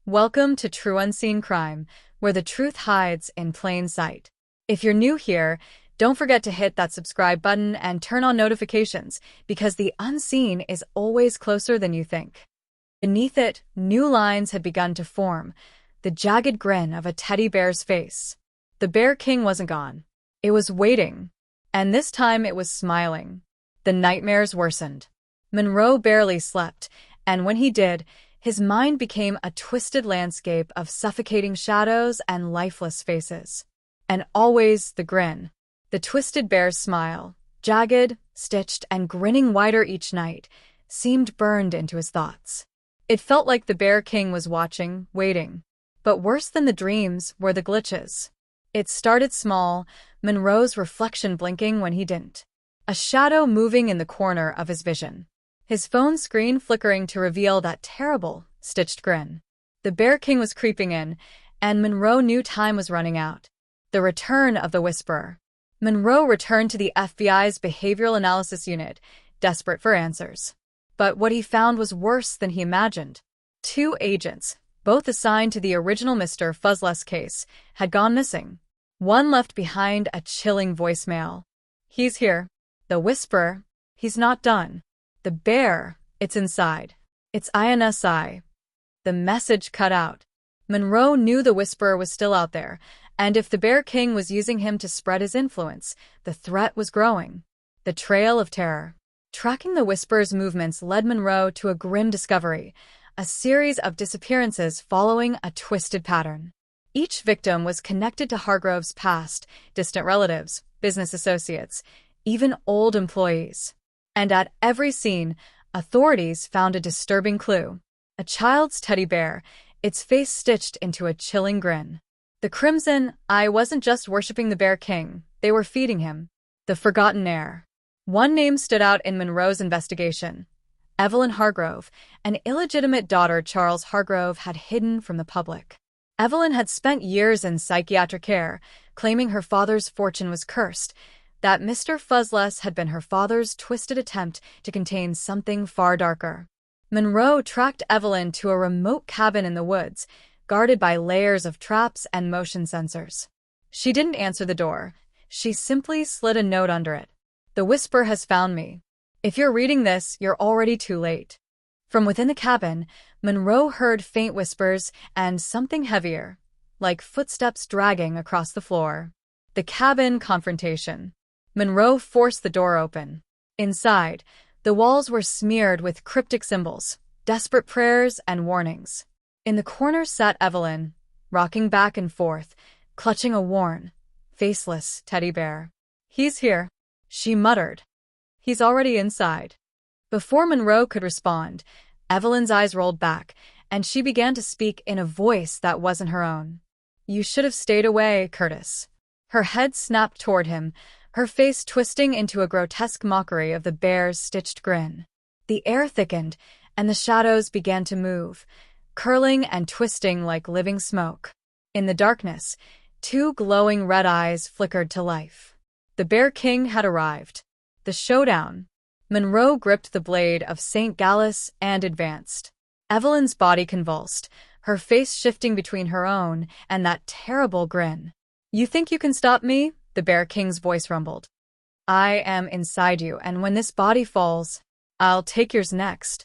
Welcome to True Unseen Crime, where the truth hides in plain sight. If you're new here, don't forget to hit that subscribe button and turn on notifications, because the unseen is always closer than you think. Beneath it, new lines had begun to form, the jagged grin of a teddy bear's face. The Bear King wasn't gone. It was waiting, and this time it was smiling. The nightmares worsened. Monroe barely slept, and when he did, his mind became a twisted landscape of suffocating shadows and lifeless faces. And always the grin. The twisted bear's smile, jagged, stitched, and grinning wider each night, seemed burned into his thoughts. It felt like the Bear King was watching, waiting. But worse than the dreams were the glitches. It started small, Monroe's reflection blinking when he didn't. A shadow moving in the corner of his vision. His phone screen flickering to reveal that terrible, stitched grin. The Bear King was creeping in, and Monroe knew time was running out. The return of the Whisperer. Monroe returned to the FBI's Behavioral Analysis Unit, desperate for answers. But what he found was worse than he imagined. 2 agents, both assigned to the original Mr. Fuzzles case, had gone missing. One left behind a chilling voicemail. "He's here. The Whisperer. He's not done. The bear, it's inside. It's INSI. The message cut out. Monroe knew the Whisperer was still out there, and if the Bear King was using him to spread his influence, the threat was growing. The trail of terror. Tracking the Whisperer's movements led Monroe to a grim discovery, a series of disappearances following a twisted pattern. Each victim was connected to Hargrove's past, distant relatives, business associates, even old employees. And at every scene, authorities found a disturbing clue. A child's teddy bear, its face stitched into a chilling grin. The Crimson Eye wasn't just worshipping the Bear King, they were feeding him. The forgotten heir. One name stood out in Monroe's investigation. Evelyn Hargrove, an illegitimate daughter Charles Hargrove had hidden from the public. Evelyn had spent years in psychiatric care, claiming her father's fortune was cursed, that Mr. Fuzzles had been her father's twisted attempt to contain something far darker. Monroe tracked Evelyn to a remote cabin in the woods, guarded by layers of traps and motion sensors. She didn't answer the door. She simply slid a note under it. "The Whisperer has found me. If you're reading this, you're already too late." From within the cabin, Monroe heard faint whispers and something heavier, like footsteps dragging across the floor. The cabin confrontation. Monroe forced the door open. Inside, the walls were smeared with cryptic symbols, desperate prayers, and warnings. In the corner sat Evelyn, rocking back and forth, clutching a worn, faceless teddy bear. "He's here," she muttered. "He's already inside." Before Monroe could respond, Evelyn's eyes rolled back, and she began to speak in a voice that wasn't her own. "You should have stayed away, Curtis." Her head snapped toward him, her face twisting into a grotesque mockery of the bear's stitched grin. The air thickened, and the shadows began to move, curling and twisting like living smoke. In the darkness, 2 glowing red eyes flickered to life. The Bear King had arrived. The showdown. Monroe gripped the blade of St. Gallus and advanced. Evelyn's body convulsed, her face shifting between her own and that terrible grin. "You think you can stop me?" the Bear King's voice rumbled. "I am inside you, and when this body falls, I'll take yours next."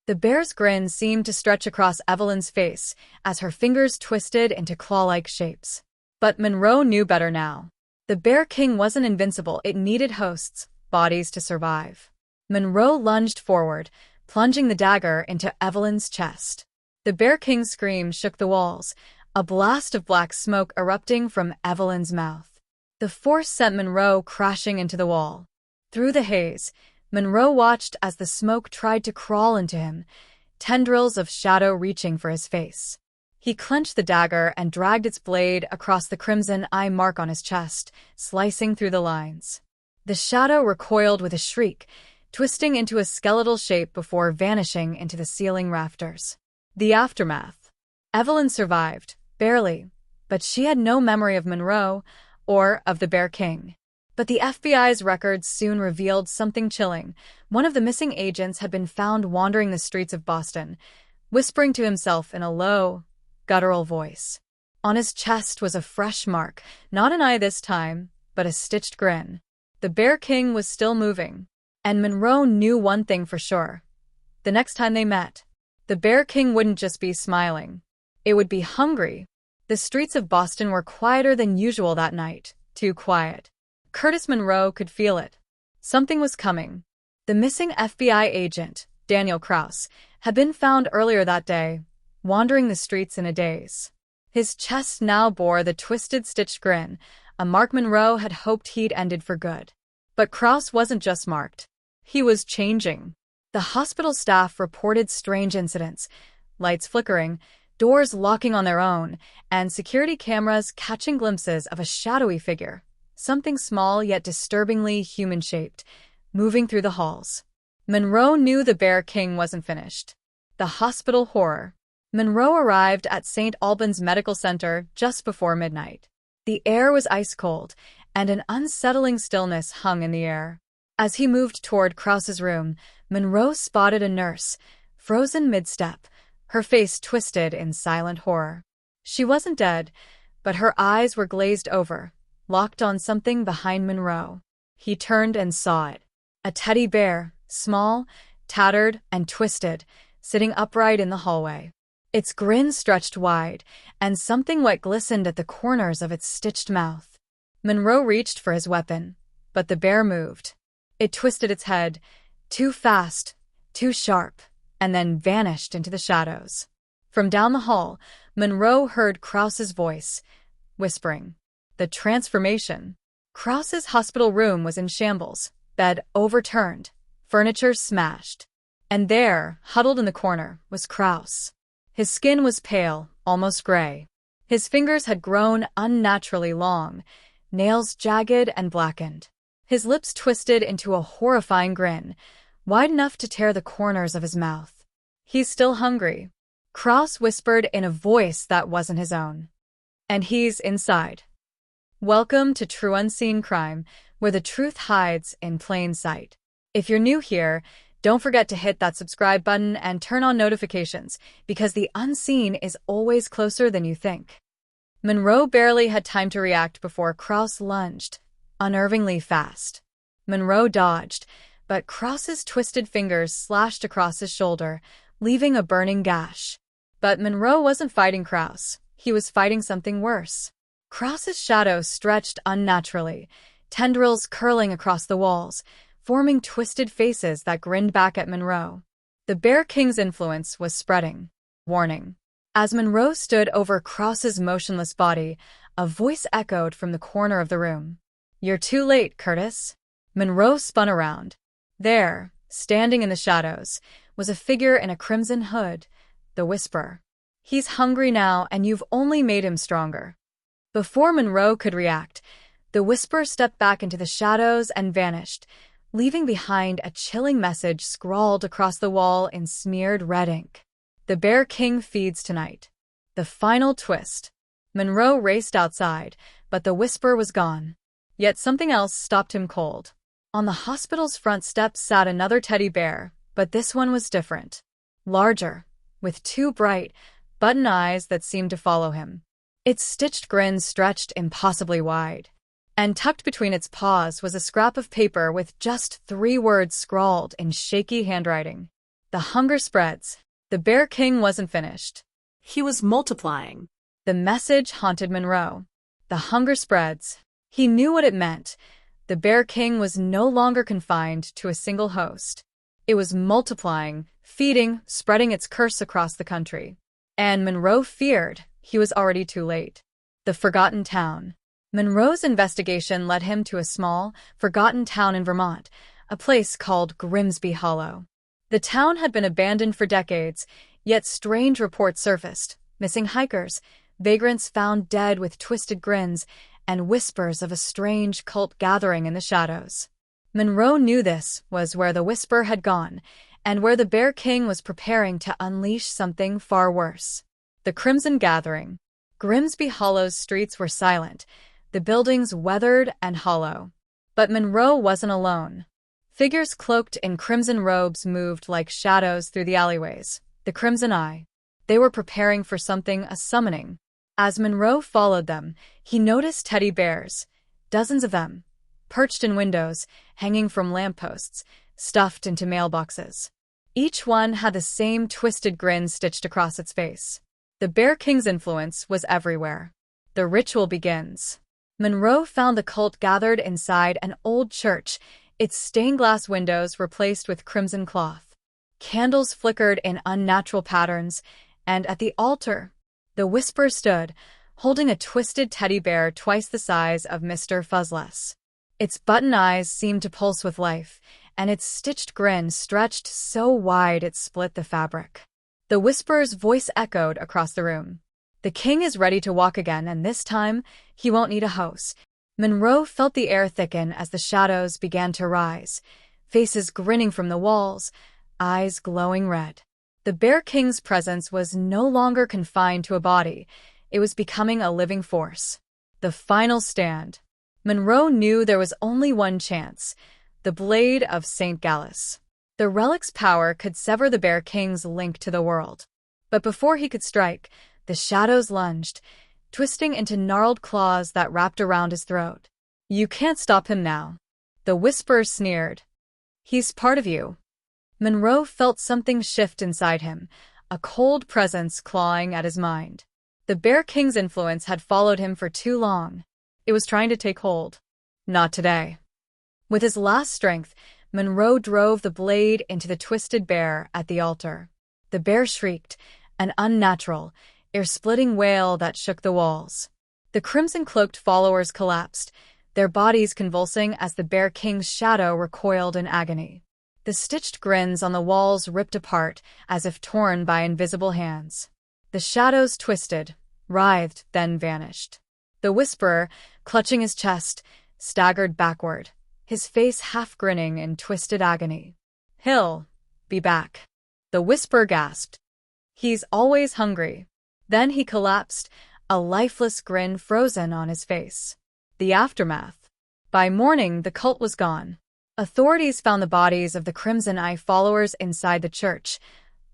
The bear's grin seemed to stretch across Evelyn's face as her fingers twisted into claw-like shapes. But Monroe knew better now. The Bear King wasn't invincible, it needed hosts, bodies to survive. Monroe lunged forward, plunging the dagger into Evelyn's chest. The Bear King's scream shook the walls, a blast of black smoke erupting from Evelyn's mouth. The force sent Monroe crashing into the wall. Through the haze, Monroe watched as the smoke tried to crawl into him, tendrils of shadow reaching for his face. He clenched the dagger and dragged its blade across the crimson eye mark on his chest, slicing through the lines. The shadow recoiled with a shriek, twisting into a skeletal shape before vanishing into the ceiling rafters. The aftermath. Evelyn survived, barely, but she had no memory of Monroe or of the Bear King. But the FBI's records soon revealed something chilling. One of the missing agents had been found wandering the streets of Boston, whispering to himself in a low, guttural voice. On his chest was a fresh mark, not an eye this time, but a stitched grin. The Bear King was still moving. And Monroe knew one thing for sure. The next time they met, the Bear King wouldn't just be smiling. It would be hungry. The streets of Boston were quieter than usual that night, too quiet. Curtis Monroe could feel it. Something was coming. The missing FBI agent, Daniel Kraus, had been found earlier that day, wandering the streets in a daze. His chest now bore the twisted stitched grin, a mark Monroe had hoped he'd ended for good. But Kraus wasn't just marked. He was changing. The hospital staff reported strange incidents, lights flickering, doors locking on their own, and security cameras catching glimpses of a shadowy figure, something small yet disturbingly human-shaped, moving through the halls. Monroe knew the Bear King wasn't finished. The hospital horror. Monroe arrived at St. Albans Medical Center just before midnight. The air was ice-cold, and an unsettling stillness hung in the air. As he moved toward Kraus's room, Monroe spotted a nurse, frozen mid-step, her face twisted in silent horror. She wasn't dead, but her eyes were glazed over, locked on something behind Monroe. He turned and saw it. A teddy bear, small, tattered, and twisted, sitting upright in the hallway. Its grin stretched wide, and something wet glistened at the corners of its stitched mouth. Monroe reached for his weapon, but the bear moved. It twisted its head, too fast, too sharp, and then vanished into the shadows. From down the hall, Monroe heard Kraus's voice, whispering. The transformation. Kraus's hospital room was in shambles, bed overturned, furniture smashed. And there, huddled in the corner, was Kraus. His skin was pale, almost gray. His fingers had grown unnaturally long, nails jagged and blackened. His lips twisted into a horrifying grin, wide enough to tear the corners of his mouth. He's still hungry, Kraus whispered in a voice that wasn't his own. And he's inside. Welcome to True Unseen Crime, where the truth hides in plain sight. If you're new here, don't forget to hit that subscribe button and turn on notifications, because the unseen is always closer than you think. Monroe barely had time to react before Kraus lunged, unnervingly fast. Monroe dodged, but Kraus's twisted fingers slashed across his shoulder, leaving a burning gash. But Monroe wasn't fighting Kraus. He was fighting something worse. Kraus's shadow stretched unnaturally, tendrils curling across the walls, forming twisted faces that grinned back at Monroe. The Bear King's influence was spreading. Warning. As Monroe stood over Kraus's motionless body, a voice echoed from the corner of the room. You're too late, Curtis. Monroe spun around. There, standing in the shadows, was a figure in a crimson hood, the Whisperer. He's hungry now, and you've only made him stronger. Before Monroe could react, the Whisperer stepped back into the shadows and vanished, leaving behind a chilling message scrawled across the wall in smeared red ink. The Bear King feeds tonight. The final twist. Monroe raced outside, but the Whisperer was gone. Yet something else stopped him cold. On the hospital's front steps sat another teddy bear, but this one was different. Larger, with two bright, button eyes that seemed to follow him. Its stitched grin stretched impossibly wide. And tucked between its paws was a scrap of paper with just 3 words scrawled in shaky handwriting. The hunger spreads. The Bear King wasn't finished. He was multiplying. The message haunted Monroe. The hunger spreads. He knew what it meant. The Bear King was no longer confined to a single host. It was multiplying, feeding, spreading its curse across the country. And Monroe feared he was already too late. The Forgotten Town. Monroe's investigation led him to a small, forgotten town in Vermont, a place called Grimsby Hollow. The town had been abandoned for decades, yet strange reports surfaced: missing hikers, vagrants found dead with twisted grins, and whispers of a strange cult gathering in the shadows. Monroe knew this was where the Whisperer had gone, and where the Bear King was preparing to unleash something far worse. The Crimson Gathering. Grimsby Hollow's streets were silent, the buildings weathered and hollow. But Monroe wasn't alone. Figures cloaked in crimson robes moved like shadows through the alleyways. The Crimson Eye. They were preparing for something, a summoning. As Monroe followed them, he noticed teddy bears, dozens of them, perched in windows, hanging from lampposts, stuffed into mailboxes. Each one had the same twisted grin stitched across its face. The Bear King's influence was everywhere. The ritual begins. Monroe found the cult gathered inside an old church, its stained glass windows replaced with crimson cloth. Candles flickered in unnatural patterns, and at the altar, the Whisperer stood, holding a twisted teddy bear twice the size of Mr. Fuzzles. Its button eyes seemed to pulse with life, and its stitched grin stretched so wide it split the fabric. The Whisperer's voice echoed across the room. The king is ready to walk again, and this time, he won't need a host. Monroe felt the air thicken as the shadows began to rise, faces grinning from the walls, eyes glowing red. The Bear King's presence was no longer confined to a body. It was becoming a living force. The final stand. Monroe knew there was only one chance, the blade of St. Gallus. The relic's power could sever the Bear King's link to the world. But before he could strike, the shadows lunged, twisting into gnarled claws that wrapped around his throat. You can't stop him now. The Whisperer sneered. He's part of you. Monroe felt something shift inside him, a cold presence clawing at his mind. The Bear King's influence had followed him for too long. It was trying to take hold. Not today. With his last strength, Monroe drove the blade into the twisted bear at the altar. The bear shrieked, an unnatural, ear-splitting wail that shook the walls. The crimson-cloaked followers collapsed, their bodies convulsing as the Bear King's shadow recoiled in agony. The stitched grins on the walls ripped apart as if torn by invisible hands. The shadows twisted, writhed, then vanished. The Whisperer, clutching his chest, staggered backward, his face half grinning in twisted agony. He'll be back. The Whisperer gasped. He's always hungry. Then he collapsed, a lifeless grin frozen on his face. The aftermath. By morning, the cult was gone. Authorities found the bodies of the Crimson Eye followers inside the church,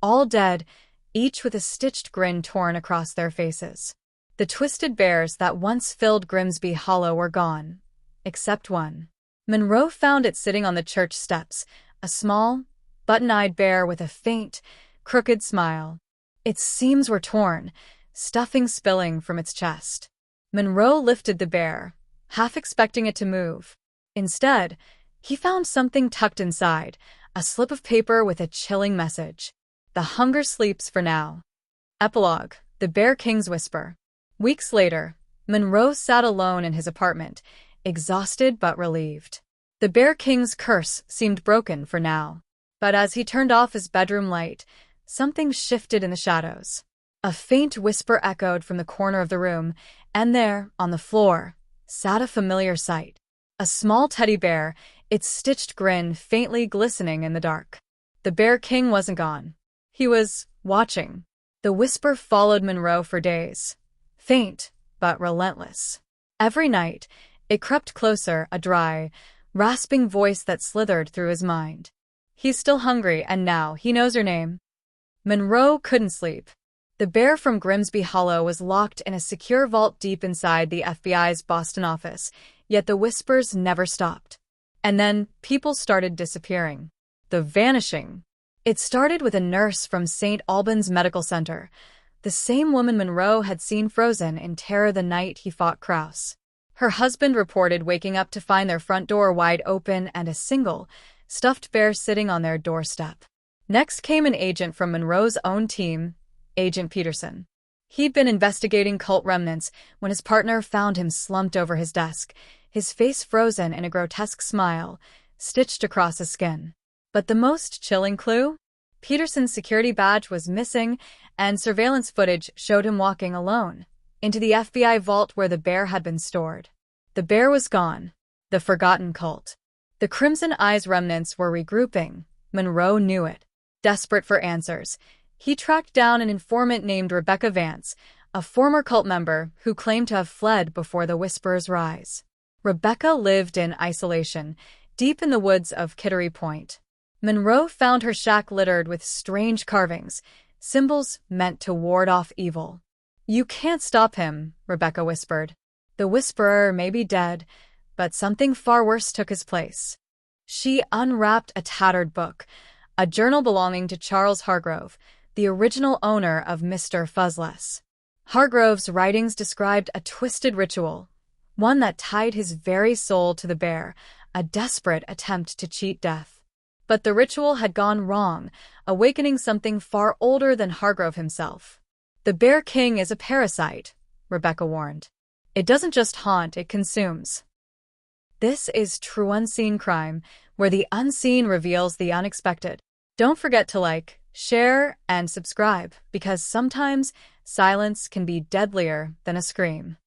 all dead, each with a stitched grin torn across their faces. The twisted bears that once filled Grimsby Hollow were gone, except one. Monroe found it sitting on the church steps, a small, button-eyed bear with a faint, crooked smile. Its seams were torn, stuffing spilling from its chest. Monroe lifted the bear, half expecting it to move. Instead, he found something tucked inside, a slip of paper with a chilling message. The hunger sleeps for now. Epilogue: The Bear King's Whisper. Weeks later, Monroe sat alone in his apartment, exhausted but relieved. The Bear King's curse seemed broken for now. But as he turned off his bedroom light, something shifted in the shadows. A faint whisper echoed from the corner of the room, and there, on the floor, sat a familiar sight. A small teddy bear, its stitched grin faintly glistening in the dark. The Bear King wasn't gone. He was watching. The whisper followed Monroe for days. Faint, but relentless. Every night, it crept closer, a dry, rasping voice that slithered through his mind. He's still hungry, and now he knows her name. Monroe couldn't sleep. The bear from Grimsby Hollow was locked in a secure vault deep inside the FBI's Boston office, yet the whispers never stopped. And then, people started disappearing. The vanishing. It started with a nurse from St. Albans Medical Center, the same woman Monroe had seen frozen in terror the night he fought Kraus. Her husband reported waking up to find their front door wide open and a single, stuffed bear sitting on their doorstep. Next came an agent from Monroe's own team, Agent Peterson. He'd been investigating cult remnants when his partner found him slumped over his desk, his face frozen in a grotesque smile, stitched across his skin. But the most chilling clue? Peterson's security badge was missing, and surveillance footage showed him walking alone into the FBI vault where the bear had been stored. The bear was gone. The forgotten cult. The Crimson Eye's remnants were regrouping. Monroe knew it. Desperate for answers, he tracked down an informant named Rebecca Vance, a former cult member who claimed to have fled before the Whisperer's rise. Rebecca lived in isolation, deep in the woods of Kittery Point. Monroe found her shack littered with strange carvings, symbols meant to ward off evil. "You can't stop him," Rebecca whispered. "The Whisperer may be dead, but something far worse took his place." She unwrapped a tattered book, a journal belonging to Charles Hargrove, the original owner of Mr. Fuzzles. Hargrove's writings described a twisted ritual, one that tied his very soul to the bear, a desperate attempt to cheat death. But the ritual had gone wrong, awakening something far older than Hargrove himself. "The Bear King is a parasite," Rebecca warned. "It doesn't just haunt, it consumes." This is True Unseen Crime, where the unseen reveals the unexpected. Don't forget to like, share, and subscribe, because sometimes silence can be deadlier than a scream.